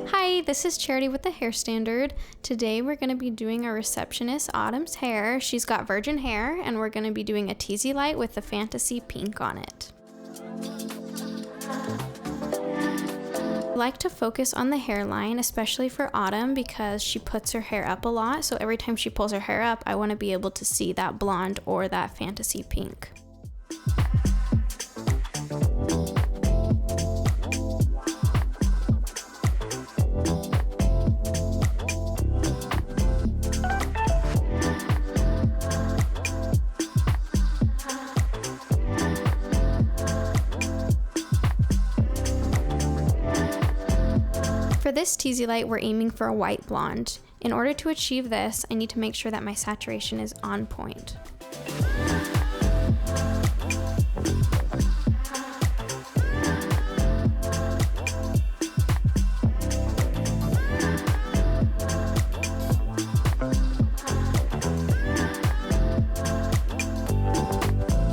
Hi, this is Charity with the Hair Standard. Today we're going to be doing our receptionist Autumn's hair. She's got virgin hair and we're going to be doing a teasy light with the fantasy pink on it. I like to focus on the hairline, especially for Autumn because she puts her hair up a lot. So every time she pulls her hair up, I want to be able to see that blonde or that fantasy pink. For this teasy light, we're aiming for a white blonde. In order to achieve this, I need to make sure that my saturation is on point.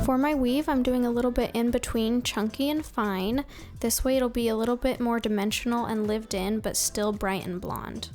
For my weave, I'm doing a little bit in between chunky and fine. This way it'll be a little bit more dimensional and lived in, but still bright and blonde.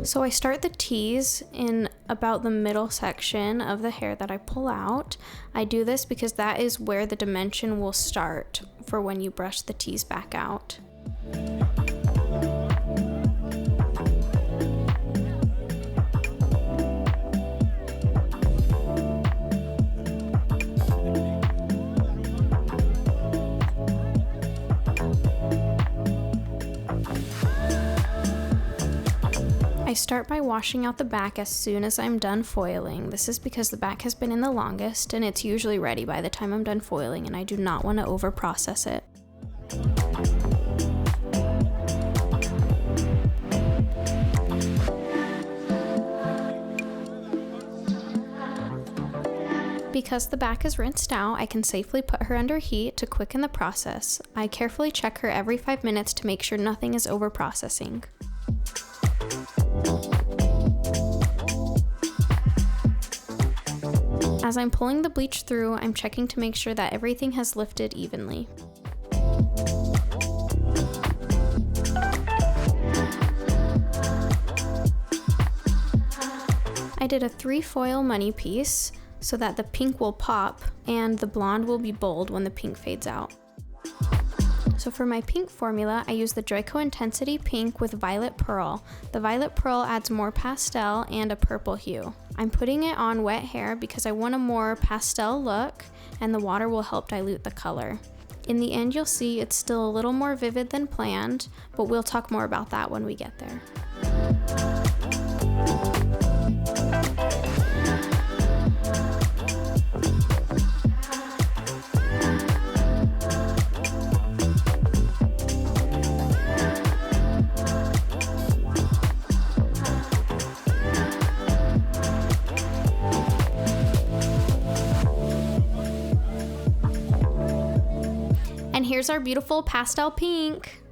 So I start the tease in about the middle section of the hair that I pull out. I do this because that is where the dimension will start for when you brush the tease back out. I start by washing out the back as soon as I'm done foiling. This is because the back has been in the longest and it's usually ready by the time I'm done foiling, and I do not want to over process it. Because the back is rinsed out, I can safely put her under heat to quicken the process. I carefully check her every 5 minutes to make sure nothing is over processing. As I'm pulling the bleach through, I'm checking to make sure that everything has lifted evenly. I did a 3-foil money piece so that the pink will pop and the blonde will be bold when the pink fades out. So for my pink formula, I use the Joico Intensity Pink with Violet Pearl. The Violet Pearl adds more pastel and a purple hue. I'm putting it on wet hair because I want a more pastel look and the water will help dilute the color. In the end, you'll see it's still a little more vivid than planned, but we'll talk more about that when we get there. And here's our beautiful pastel pink.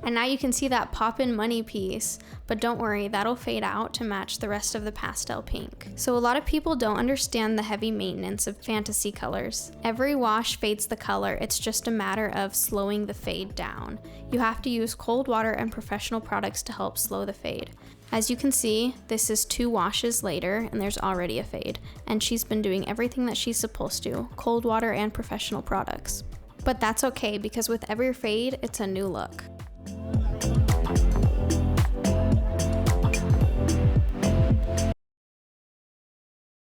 And now you can see that pop-in money piece, but don't worry, that'll fade out to match the rest of the pastel pink. So a lot of people don't understand the heavy maintenance of fantasy colors. Every wash fades the color, it's just a matter of slowing the fade down. You have to use cold water and professional products to help slow the fade. As you can see, this is 2 washes later and there's already a fade, and she's been doing everything that she's supposed to, cold water and professional products. But that's okay because with every fade, it's a new look.